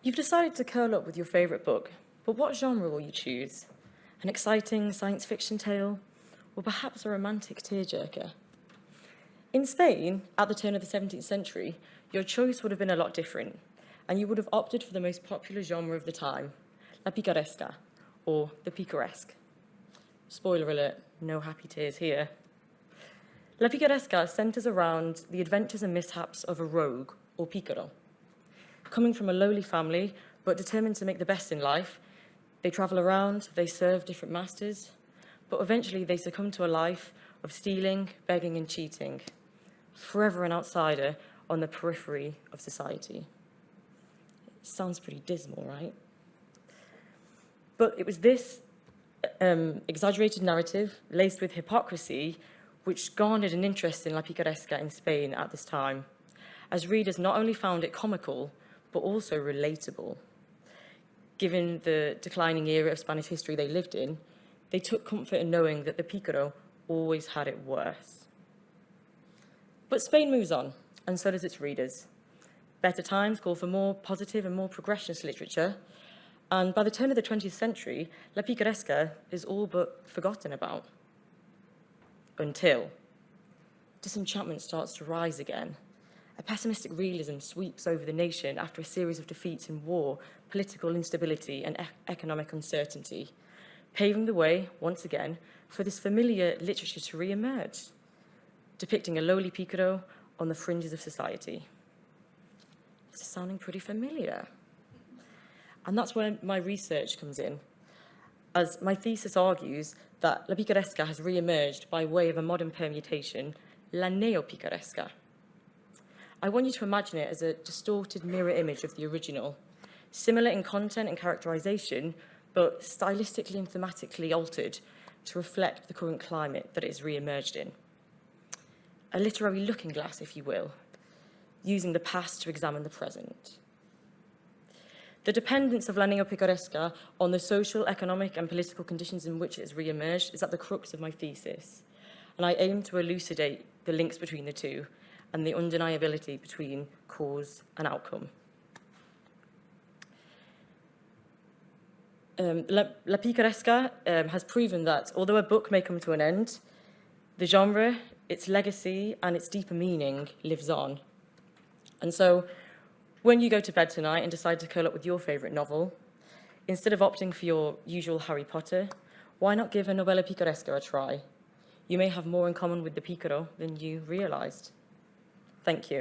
You've decided to curl up with your favourite book, but what genre will you choose? An exciting science fiction tale, or perhaps a romantic tearjerker? In Spain, at the turn of the 17th century, your choice would have been a lot different, and you would have opted for the most popular genre of the time, la picaresca, or the picaresque. Spoiler alert, no happy tears here. La picaresca centres around the adventures and mishaps of a rogue, or picaro. Coming from a lowly family, but determined to make the best in life, they travel around, they serve different masters, but eventually they succumb to a life of stealing, begging and cheating, forever an outsider on the periphery of society. It sounds pretty dismal, right? But it was this exaggerated narrative, laced with hypocrisy, which garnered an interest in la picaresca in Spain at this time, as readers not only found it comical, but also relatable. Given the declining era of Spanish history they lived in, they took comfort in knowing that the picaro always had it worse. But Spain moves on, and so does its readers. Better times call for more positive and more progressionist literature, and by the turn of the 20th century, la picaresca is all but forgotten about. Until disenchantment starts to rise again. A pessimistic realism sweeps over the nation after a series of defeats in war, political instability, and economic uncertainty, paving the way, once again, for this familiar literature to re-emerge, depicting a lowly picaro on the fringes of society. This is sounding pretty familiar. And that's where my research comes in, as my thesis argues that la picaresca has re-emerged by way of a modern permutation, la neo-picaresca. I want you to imagine it as a distorted mirror image of the original, similar in content and characterization, but stylistically and thematically altered to reflect the current climate that it has re-emerged in. A literary looking glass, if you will, using the past to examine the present. The dependence of la neo-picaresca on the social, economic, and political conditions in which it has re-emerged is at the crux of my thesis, and I aim to elucidate the links between the two and the undeniability between cause and outcome. La picaresca has proven that although a book may come to an end, the genre, its legacy, and its deeper meaning lives on. And so, when you go to bed tonight and decide to curl up with your favourite novel, instead of opting for your usual Harry Potter, why not give a novella picaresca a try? You may have more in common with the picaro than you realised. Thank you.